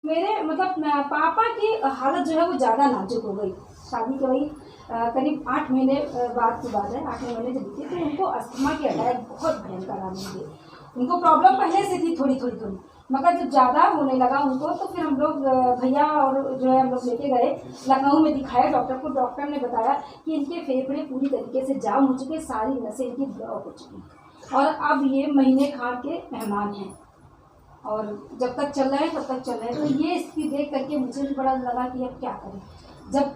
मेरे मतलब पापा की हालत जो है वो ज़्यादा नाजुक हो गई। शादी के वही करीब 8 महीने बाद की बात है। 8वें महीने जब बीते तो उनको अस्थमा के अटैक बहुत भयंकर आने लगे। उनको प्रॉब्लम पहले से थी थोड़ी, मगर जब ज़्यादा होने लगा उनको तो फिर हम लोग भैया और जो है हम लोग लेके गए लखनऊ में, दिखाया डॉक्टर को। डॉक्टर ने बताया कि इनके फेफड़े पूरी तरीके से जाम हो चुके, सारी नसें इनकी ब्लॉक हो चुकी और अब ये महीने खान के मेहमान हैं और जब तक चल रहे हैं तब तक चल रहे हैं। तो ये स्थिति देख करके मुझे भी बड़ा लगा कि अब क्या करें। जब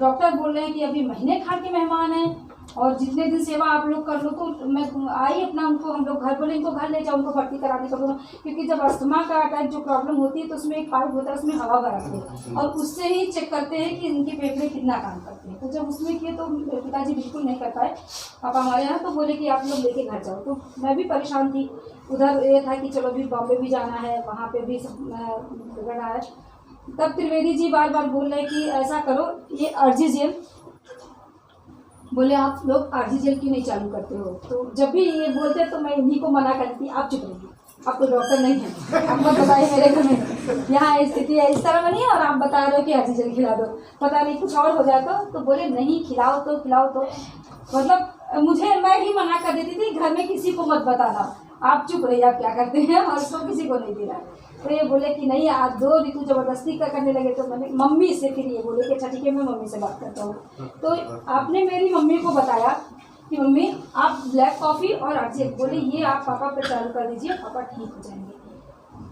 डॉक्टर बोल रहे हैं कि अभी महीने खान के मेहमान हैं और जितने दिन सेवा आप लोग कर लो, तो मैं आई अपना उनको, हम लोग घर बोले इनको घर ले जाओ, उनको भर्ती करा दी करो, क्योंकि जब अस्थमा का अटैक जो प्रॉब्लम होती है तो उसमें एक पाइप होता है, उसमें हवा भराते हैं और उससे ही चेक करते हैं कि इनके फेफड़े कितना काम करते हैं। तो जब उसमें किए तो पिताजी बिल्कुल नहीं कर पाए पापा हमारे यहाँ, तो बोले कि आप लोग लेके घर जाओ। तो मैं भी परेशान थी। उधर ये था कि चलो अभी बॉम्बे भी जाना है, वहाँ पे भी सब बिगड़ रहा है। तब त्रिवेदी जी बार बार बोल रहे कि ऐसा करो, ये आरजी जेल, बोले आप लोग आरजी जेल क्यों नहीं चालू करते हो। तो जब भी ये बोलते तो मैं इन्हीं को मना करती, आप चुप रहिए, आप तो डॉक्टर नहीं हैं, आप मत बताइए मेरे घर में यहाँ स्थिति है इस तरह बनी है और आप बता रहे हो कि आरजी जेल खिला दो, पता नहीं कुछ और हो जाता। तो बोले नहीं, खिलाओ तो मतलब मुझे, मैं भी मना कर देती थी घर में किसी को मत बताना, आप चुप रहिए, आप क्या करते हैं, और उसको किसी को नहीं दिला। तो ये बोले कि नहीं, आज 2 ऋतु जबरदस्ती करने लगे। तो मैंने मम्मी से फिर ये बोले कि अच्छा ठीक है, मैं मम्मी से बात करता हूँ। तो आपने मेरी मम्मी को बताया कि मम्मी आप ब्लैक कॉफ़ी और आरजी, बोले ये आप पापा पे चालू कर दीजिए, पापा ठीक हो जाएंगे।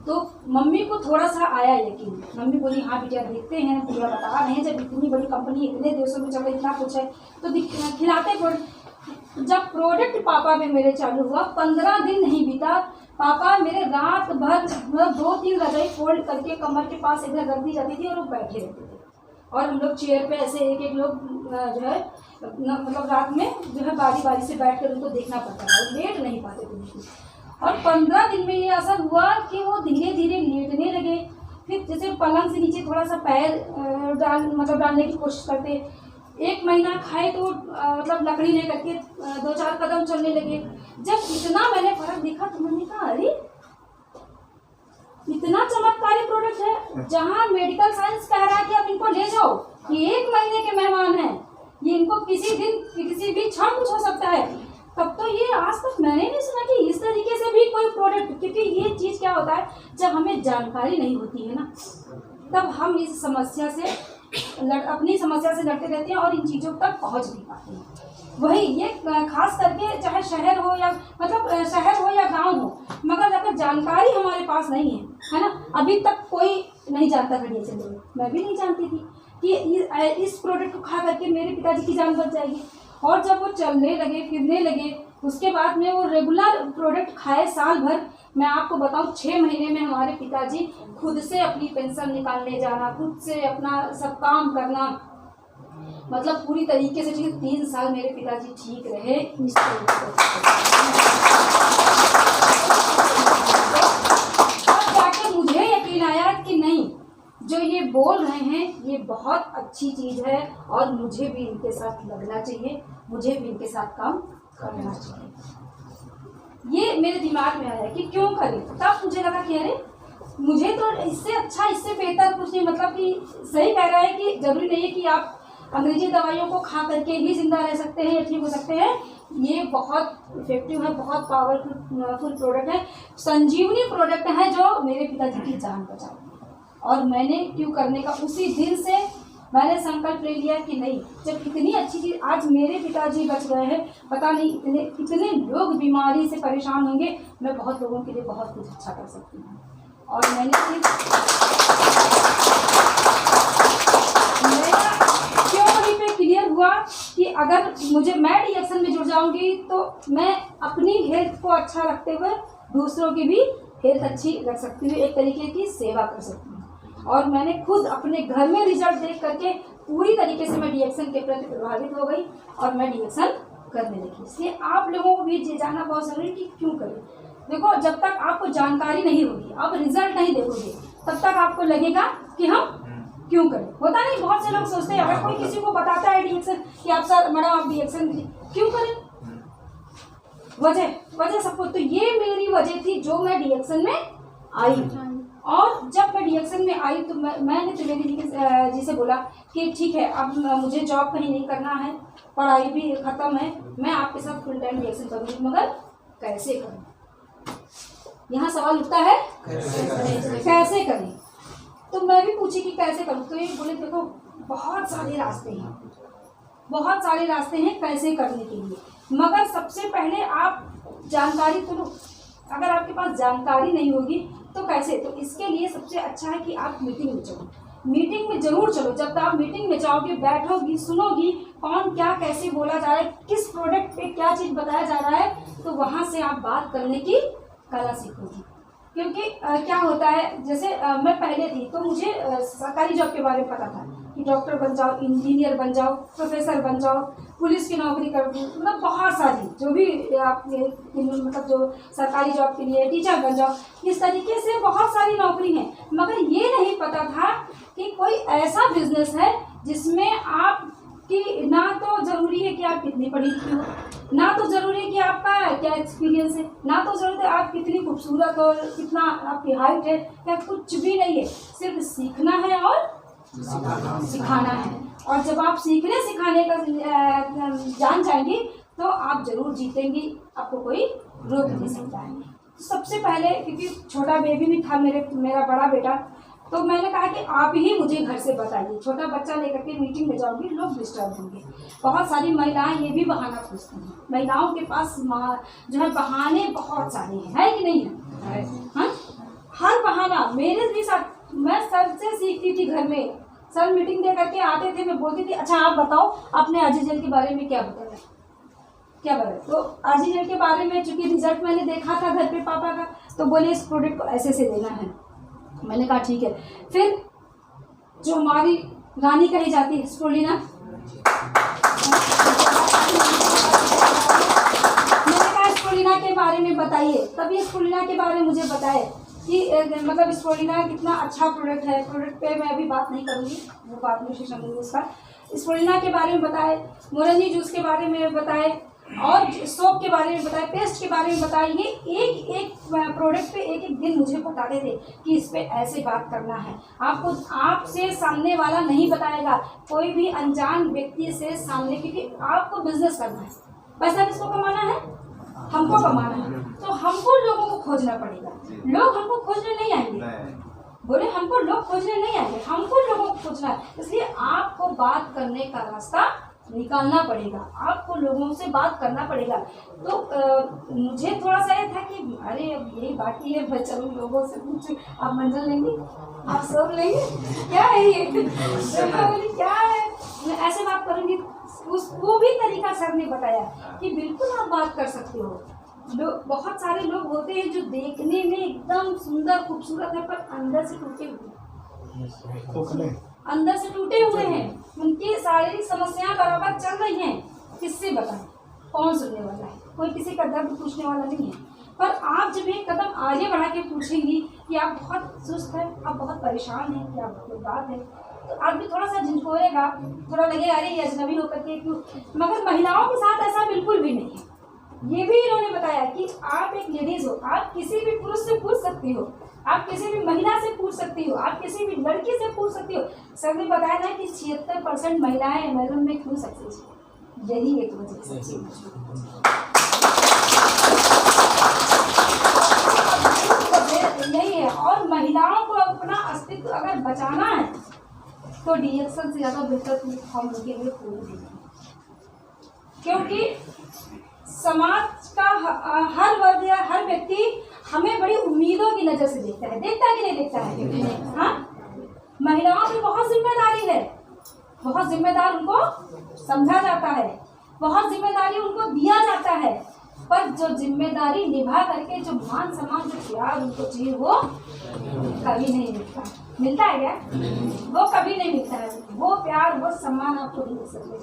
तो मम्मी को थोड़ा सा आया यकीन, मम्मी बोली हाँ बेटा देखते हैं, पूरा बता रहे हैं, जब इतनी बड़ी कंपनी इतने देशों में चल रही, इतना कुछ है तो खिलाते। जब प्रोडक्ट पापा में मेरे चालू हुआ, 15 दिन नहीं बीता, पापा मेरे रात भर 2-3 रजाई फोल्ड करके कमर के पास इधर रख दी जाती थी और वो बैठे रहते थे और हम लोग चेयर पे ऐसे एक लोग जो है मतलब रात में जो है बारी से बैठ कर उनको देखना पड़ता था, लेट नहीं पाते थे। और 15 दिन में ये असर हुआ कि वो धीरे धीरे लेटने लगे। फिर जैसे पलंग से नीचे थोड़ा सा पैर डालने की कोशिश करते। 1 महीना खाए तो मतलब लकड़ी ले करके 2-4 कदम चलने लगे। जब इतना मैंने फर्क देखा तो मैंने कहा अरे इतना चमत्कारी प्रोडक्ट है, जहां मेडिकल साइंस कह रहा है कि आप इनको ले जाओ, ये 1 महीने के मेहमान हैं, ये इनको किसी दिन किसी भी क्षण कुछ हो सकता है। तब तो ये आज तक मैंने नहीं सुना कि इस तरीके से भी कोई प्रोडक्ट, क्योंकि ये चीज़ क्या होता है जब हमें जानकारी नहीं होती है ना, तब हम इस समस्या से अपनी समस्या से लड़ते रहते हैं और इन चीज़ों तक पहुंच नहीं पाते हैं। वही ये खास करके चाहे शहर हो या मतलब शहर हो या गांव हो, मगर अगर जानकारी हमारे पास नहीं है ना, अभी तक कोई नहीं जानता था डीएचएल, मैं भी नहीं जानती थी कि इस प्रोडक्ट को खा करके मेरे पिताजी की जान बच जाएगी। और जब वो चलने लगे फिरने लगे, उसके बाद में वो रेगुलर प्रोडक्ट खाए साल भर। मैं आपको बताऊं 6 महीने में हमारे पिताजी खुद से अपनी पेंशन निकालने जाना, खुद से अपना सब काम करना, मतलब पूरी तरीके से। 3 साल मेरे पिताजी ठीक रहे इस और जाके मुझे यकीन आया कि नहीं, जो ये बोल रहे हैं ये बहुत अच्छी चीज़ है और मुझे भी इनके साथ लगना चाहिए, मुझे भी इनके साथ काम करना चाहिए। ये मेरे दिमाग में आया कि क्यों करें। तब मुझे लगा कि अरे मुझे तो इससे अच्छा, इससे बेहतर कुछ नहीं, मतलब कि सही कह रहा है कि जरूरी नहीं है कि आप अंग्रेजी दवाइयों को खा करके ही जिंदा रह सकते हैं या ठीक हो सकते हैं। ये बहुत इफेक्टिव है, बहुत पावरफुल प्रोडक्ट है, संजीवनी प्रोडक्ट है जो मेरे पिताजी की जान बचा। और मैंने क्यों करने का उसी दिन से मैंने संकल्प ले लिया कि नहीं, जब इतनी अच्छी चीज़ आज मेरे पिताजी बच गए हैं, पता नहीं इतने लोग बीमारी से परेशान होंगे, मैं बहुत लोगों के लिए बहुत कुछ अच्छा कर सकती हूँ। और मैंने थ्योरी पे क्लियर हुआ कि अगर मैं डीएक्शन में जुड़ जाऊंगी तो मैं अपनी हेल्थ को अच्छा रखते हुए दूसरों की भी हेल्थ अच्छी रख सकती हूँ, एक तरीके की सेवा कर सकती हूँ। और मैंने खुद अपने घर में रिजल्ट देख करके पूरी तरीके से मैं डीएक्शन के प्रति प्रभावित हो गई और मैं डीएक्शन करने लगी। इसलिए आप लोगों को भी ये जानना बहुत जरूरी कि क्यों करें। देखो, जब तक आपको जानकारी नहीं होगी, आप रिजल्ट नहीं देखोगे, तब तक आपको लगेगा कि हम क्यों करें। होता नहीं, बहुत से लोग सोचते हैं, अगर कोई किसी को बताता है डीएक्शन कि आप सर मैडम आप डीएक्शन क्यों करें, वजह सबको। तो ये मेरी वजह थी जो मैं डीएक्शन में आई और जब मैं डीएक्शन में आई तो मैंने त्रिवेदी जी से बोला कि ठीक है, अब मुझे जॉब कहीं नहीं करना है, पढ़ाई भी ख़त्म है, मैं आपके साथ फुल टाइम डीएक्शन करूँगी, मगर कैसे करूँ? यहाँ सवाल उठता है कैसे करें। तो मैं भी पूछी कि कैसे करूँ, तो ये बोले देखो बहुत सारे रास्ते हैं, बहुत सारे रास्ते हैं कैसे करने के लिए, मगर सबसे पहले आप जानकारी तो लो। अगर आपके पास जानकारी नहीं होगी तो कैसे? तो इसके लिए सबसे अच्छा है कि आप मीटिंग में चलो, मीटिंग में ज़रूर चलो। जब तक आप मीटिंग में जाओगे, बैठोगी, सुनोगी कौन क्या कैसे बोला जा रहा है, किस प्रोडक्ट पे क्या चीज़ बताया जा रहा है, तो वहाँ से आप बात करने की कला सीखोगी। क्योंकि क्या होता है, जैसे मैं पहले थी तो मुझे सरकारी जॉब के बारे में पता था कि डॉक्टर बन जाओ, इंजीनियर बन जाओ, प्रोफेसर बन जाओ, पुलिस की नौकरी कर दो, मतलब बहुत सारी जो भी आपके मतलब जो सरकारी जॉब के लिए, टीचर बन जाओ, इस तरीके से बहुत सारी नौकरी हैं। मगर ये नहीं पता था कि कोई ऐसा बिजनेस है जिसमें आप कि ना तो ज़रूरी है कि आप कितनी पढ़ी लिखी हो, ना तो ज़रूरी है कि आपका क्या एक्सपीरियंस है, ना तो ज़रूरत है आप कितनी खूबसूरत और कितना आपकी हाइट है, क्या कुछ भी नहीं है। सिर्फ सीखना है और सिखाना है। और जब आप सीखने सिखाने का जान जाएंगी तो आप ज़रूर जीतेंगी, आपको कोई रोक नहीं सकता है। तो सबसे पहले, क्योंकि छोटा बेबी भी था मेरा बड़ा बेटा, तो मैंने कहा कि आप ही मुझे घर से बताइए। छोटा बच्चा लेकर के मीटिंग में जाऊंगी, लोग डिस्टर्ब होंगे। बहुत सारी महिलाएं ये भी बहाना पूछती हैं, महिलाओं के पास जो है बहाने बहुत सारे हैं, है कि नहीं है? हाँ, हर बहाना मेरे भी साथ। मैं सर से सीखती थी घर में, सर मीटिंग दे करके आते थे, मैं बोलती थी अच्छा आप बताओ आपने आजीजेल के बारे में क्या बताया, क्या बताया। तो आजीजेल के बारे में चूंकि रिजल्ट मैंने देखा था घर पे पापा का, तो बोले इस प्रोडक्ट को ऐसे से देना है। मैंने कहा ठीक है। फिर जो हमारी रानी कही जाती है स्प्रुलिना, मैंने कहा स्प्रुलिना के बारे में बताइए। तभी स्प्रुलिना के बारे में मुझे बताए कि मतलब स्प्रुलिना कितना अच्छा प्रोडक्ट है। प्रोडक्ट पे मैं अभी बात नहीं करूँगी, वो बाद में सेशन दूँगी उसका। स्प्रुलिना के बारे में बताए, मोरंगी जूस के बारे में बताए, और सोप के बारे में बताए, पेस्ट के बारे में बताए। ये एक एक प्रोडक्ट पे एक एक दिन मुझे बताते थे कि इस पे ऐसे बात करना है। आपको आपसे सामने वाला नहीं बताएगा, कोई भी अनजान व्यक्ति से सामने, क्योंकि आपको बिजनेस करना है, पैसा किसको कमाना है? हमको कमाना है। तो हमको लोगों को खोजना पड़ेगा, लोग हमको खोजने नहीं आएंगे। बोले हमको लोग खोजने नहीं आएंगे, हमको लोगों को खोजना है। इसलिए आपको बात करने का रास्ता निकालना पड़ेगा, आपको लोगों से बात करना पड़ेगा। तो मुझे थोड़ा सा ये था कि अरे अब यही बाकी है, मैं चलूँ लोगों से पूछूं, आप मंजिल लेंगे, आप सब लेंगे, क्या है ये? क्या है? मैं ऐसे बात करूँगी। वो भी तरीका सर ने बताया कि बिल्कुल आप बात कर सकते हो। बहुत सारे लोग होते हैं जो देखने में एकदम सुंदर खूबसूरत है, पर अंदर से टूटे हुए, अंदर से टूटे हुए हैं। उनकी शारीरिक समस्याएं बराबर चल रही हैं, किससे बताएं? कौन सुनने वाला है? कोई किसी का दर्द पूछने वाला नहीं है। पर आप जब एक कदम आगे बढ़ा के पूछेंगी कि आप बहुत सुस्त हैं, आप बहुत परेशान हैं, क्या कोई बात है, तो आप भी थोड़ा सा झिझकोएगा, थोड़ा लगेगा अरे ये अजनबी होकर के क्यों। मगर महिलाओं के साथ ऐसा बिल्कुल भी नहीं है। ये भी इन्होंने बताया कि आप एक लेडीज हो, आप किसी भी पुरुष से पूछ सकती हो, आप किसी भी महिला से पूछ सकती हो, आप किसी भी लड़की से पूछ सकती हो। सर ने बताया ना कि 76% महिलाएं अमेजन में क्यों सक्सेस है, यही एक वजह से यही है। और महिलाओं को अपना अस्तित्व अगर बचाना है तो डीएक्शन से ज़्यादा बेहतर प्लेटफॉर्म उनके लिए कोई नहीं है। क्योंकि समाज का हर वर्ग या हर व्यक्ति हमें बड़ी उम्मीदों की नज़र से देखता है कि नहीं देखता है? हाँ, महिलाओं की बहुत जिम्मेदारी है, बहुत जिम्मेदार उनको समझा जाता है, बहुत जिम्मेदारी उनको दिया जाता है। पर जो जिम्मेदारी निभा करके जो मान सम्मान जो प्यार उनको चाहिए वो कभी नहीं मिलता। मिलता है क्या? वो कभी नहीं मिलता है। वो प्यार वो सम्मान आपको नहीं मिल सकता।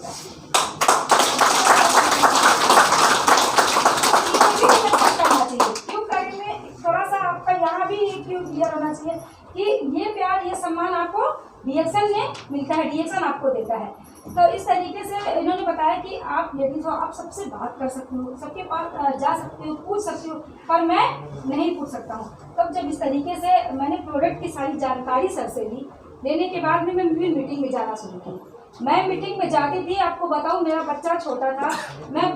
क्यों करेंगे? थोड़ा सा आपका यहाँ भी क्यों क्लियर होना चाहिए कि ये प्यार ये सम्मान आपको डीएक्सन ने मिलता है, डीएक्सन आपको देता है। तो इस तरीके से इन्होंने बताया कि आप लेडीज हो, आप सबसे बात कर सकते हो, सबके पास जा सकते हो, पूछ सकते हो, पर मैं नहीं पूछ सकता हूँ। तब जब इस तरीके से मैंने प्रोडक्ट की सारी जानकारी सर से ली, लेने के बाद में मैं मीटिंग में जाना शुरू की। मैं मीटिंग में जाती थी, आपको बताऊं मेरा बच्चा छोटा था, मैं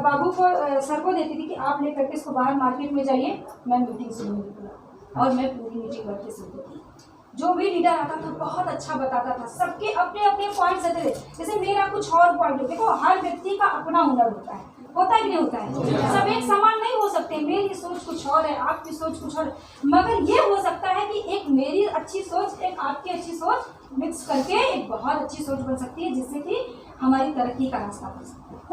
बाबू को सर को देती थी कि आप लेकर के इसको बाहर मार्केट में जाइए, मैं मीटिंग सुनने निकला और मैं पूरी मीटिंग करके सुनती थी। जो भी लीडर आता था बहुत अच्छा बताता था, सबके अपने अपने पॉइंट्स रहते थे। जैसे मेरा कुछ और पॉइंट है, देखो हर व्यक्ति का अपना हुनर होता है कि नहीं होता है? सब एक समान नहीं हो सकते। मेरी सोच कुछ और है, आपकी सोच कुछ और, मगर ये हो सकता है कि एक मेरी अच्छी सोच, एक आपकी अच्छी सोच मिक्स करके एक बहुत अच्छी सोच बन सकती है, जिससे कि हमारी तरक्की का रास्ता बन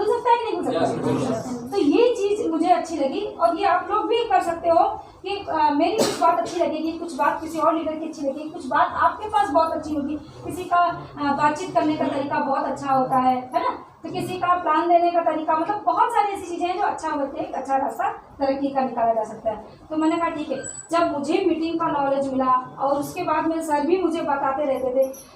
सकता है कि नहीं हो सकता? तो ये चीज़ मुझे अच्छी लगी और ये आप लोग भी कर सकते हो कि मेरी कुछ बात अच्छी लगेगी, कुछ बात किसी और लीडर की अच्छी लगेगी, कुछ बात आपके पास बहुत अच्छी होगी। किसी का बातचीत करने का तरीका बहुत अच्छा होता है ना? तो किसी का प्लान देने का तरीका, मतलब बहुत सारी ऐसी चीज़ें हैं जो अच्छा होते हैं, एक अच्छा रास्ता तरक्की का निकाला जा सकता है। तो मैंने कहा ठीक है। जब मुझे मीटिंग का नॉलेज मिला और उसके बाद में सर भी मुझे बताते रहते थे,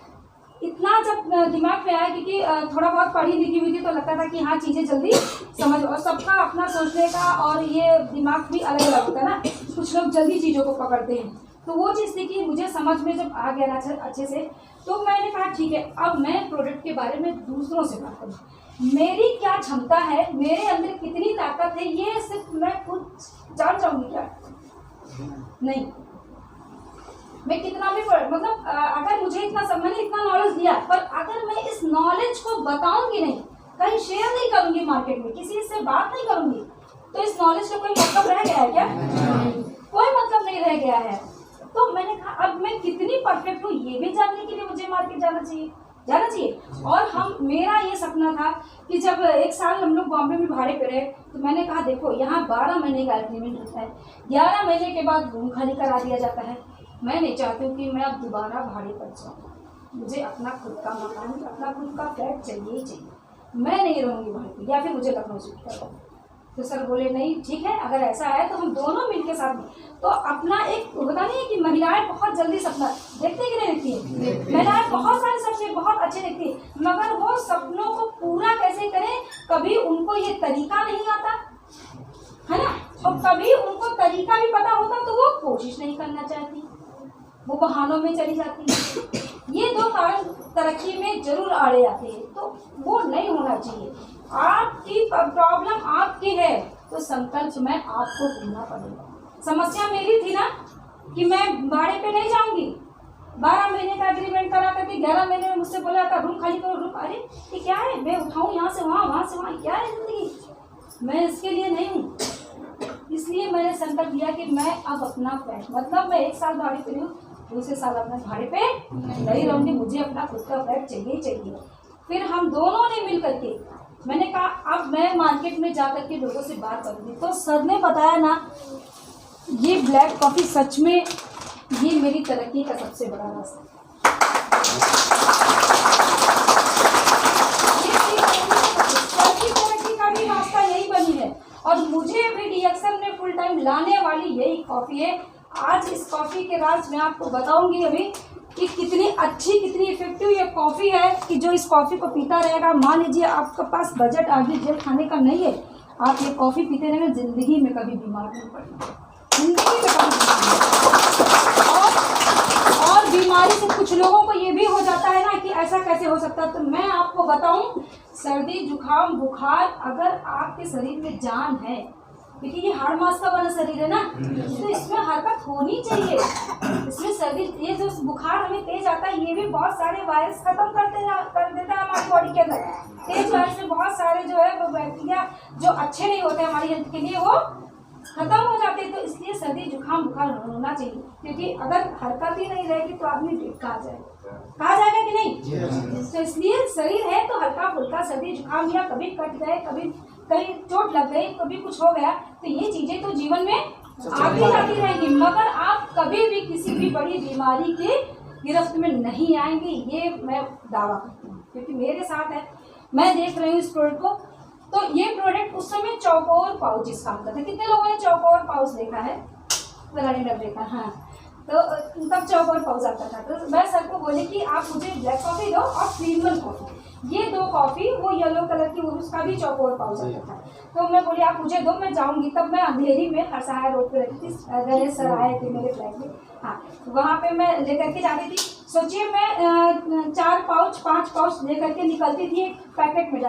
इतना जब दिमाग में आया, क्योंकि थोड़ा बहुत पढ़ी लिखी हुई थी तो लगता था कि हाँ चीज़ें जल्दी समझ, और सबका अपना सोचने का और ये दिमाग भी अलग अलग होता है ना, कुछ लोग जल्दी चीज़ों को पकड़ते हैं। तो वो चीज़ थी कि मुझे समझ में जब आ गया ना अच्छे से, तो मैंने कहा ठीक है, अब मैं प्रोडक्ट के बारे में दूसरों से बात करूँ। मेरी क्या क्षमता है, मेरे अंदर कितनी ताकत है, ये सिर्फ मैं खुद जान जाऊँगी क्या? नहीं, मैं कितना भी मतलब अगर मुझे मैंने इतना नॉलेज दिया, पर अगर मैं इस नॉलेज को बताऊंगी नहीं, कहीं शेयर नहीं करूंगी मार्केट में, किसी से बात नहीं करूंगी, तो इस नॉलेज का कोई मतलब रह गया है क्या? कोई मतलब नहीं रह गया है। तो मैंने कहा अब मैं कितनी परफेक्ट हूँ ये भी जानने के लिए मुझे मार्केट जाना चाहिए। और मेरा ये सपना था कि जब 1 साल हम लोग बॉम्बे में भाड़े पे रहे, तो मैंने कहा देखो यहाँ 12 महीने का एग्रीमेंट होता है, 11 महीने के बाद रूम खाली करा दिया जाता है। मैं नहीं चाहती हूँ कि मैं अब दोबारा भाड़े पर जाऊँ। मुझे अपना खुद का मकान, अपना खुद का फ्लैट चाहिए ही चाहिए। मैं नहीं रहूँगी भाड़े पर, या फिर मुझे लखनऊ शिफ्ट करो। तो सर बोले नहीं ठीक है, अगर ऐसा है तो हम दोनों मिलके साथ में, तो अपना एक होता नहीं है कि महिलाएं बहुत जल्दी सपना देखती है कि नहीं देखती है? महिलाएं बहुत सारे सपने बहुत अच्छे देखती है, मगर वो सपनों को पूरा कैसे करें, कभी उनको ये तरीका नहीं आता है ना, और कभी उनको तरीका भी पता होता तो वो कोशिश नहीं करना चाहती, वो बहानों में चली जाती है। ये 2 कारण तरक्की में जरूर आड़े आते हैं, तो वो नहीं होना चाहिए। आपकी प्रॉब्लम आपकी है तो संकल्प में आपको ढूंढना पड़ेगा। समस्या मेरी थी ना कि मैं भाड़े पे नहीं जाऊंगी, 12 महीने का एग्रीमेंट करा करके 11 महीने में मुझसे बोला था रूम खाली करो, रूम, अरे ये क्या है, मैं उठाऊं यहाँ से वहाँ, वहाँ से वहाँ, क्या है जिंदगी? मैं इसके लिए नहीं हूँ। इसलिए मैंने संकल्प लिया कि मैं अब अपना फ्लैट, मतलब मैं 1 साल भाड़े पे हूँ, दूसरे साल अपने भाड़े पे नहीं रहूँगी, मुझे अपना खुद का फ्लैट चाहिए ही चाहिए। फिर हम दोनों ने मिल करके, मैंने कहा अब मैं मार्केट में जा करके लोगों से बात करूँगी। तो सर ने बताया ना, ये ब्लैक कॉफ़ी सच में ये मेरी तरक्की का सबसे बड़ा रास्ता तरक्की का भी रास्ता यही बनी है, और मुझे भी डीएक्सन में फुल टाइम लाने वाली यही कॉफ़ी है। आज इस कॉफ़ी के राज मैं आपको बताऊंगी अभी कि कितनी अच्छी, कितनी इफेक्टिव ये कॉफ़ी है कि जो इस कॉफ़ी को पीता रहेगा, मान लीजिए आपके पास बजट आगे जेल खाने का नहीं है, आप ये कॉफ़ी पीते रहेंगे, ज़िंदगी में कभी बीमार नहीं पड़ेंगे, ज़िंदगी में कभी और बीमारी से कुछ लोगों को ये भी हो जाता है ना कि ऐसा कैसे हो सकता है। तो मैं आपको बताऊं, सर्दी जुकाम बुखार अगर आपके शरीर में जान है, क्योंकि ये हाड़ मांस का बना शरीर है ना, तो इसमें हरकत होनी चाहिए। इसमें सर्दी, ये जो बुखार हमें तेज आता है, ये भी बहुत सारे वायरस खत्म कर देता है हमारी बॉडी के अंदर। तेज वायरस में बहुत सारे जो है वो बैक्टीरिया जो अच्छे नहीं होते हमारी हेल्थ के लिए, वो खत्म हो जाते हैं। तो इसलिए सर्दी जुकाम बुखार होना चाहिए, क्योंकि अगर हरकत ही नहीं रहेगी तो आदमी कहा जाएगा कि नहीं। तो इसलिए शरीर है तो हल्का फुल्का सर्दी जुकाम, या कभी कट गए, कभी कहीं चोट लग गई, कभी कुछ हो गया, तो ये चीजें तो जीवन में आती जाती रहेंगी, मगर आप कभी भी किसी भी बड़ी बीमारी के गिरफ्त में नहीं आएंगे, ये मैं दावा करती हूँ, क्योंकि मेरे साथ है, मैं देख रही हूँ इस प्रोडक्ट को। तो ये प्रोडक्ट उस समय चौकोर पाउचेस काम करता है। कितने लोगों ने चौकोर पाउच देखा है? देखा, हाँ। तो तब चौकोर पाउच आता था। तो मैं सर को बोली कि आप मुझे ब्लैक कॉफ़ी दो और प्रीमियम कॉफ़ी, ये 2 कॉफ़ी, वो येलो कलर की, वो उसका भी चौकोर पाउच आता था। तो मैं बोली आप मुझे दो, मैं जाऊँगी। तब मैं अंधेरी में हरसहाय रोड पे रहती थी, गणेश सर आए थे मेरे फ्लैट में, हाँ, वहाँ पे मैं लेकर के जाती थी। सोचिए मैं 4 पाउच 5 पाउच लेकर के निकलती थी, एक पैकेट में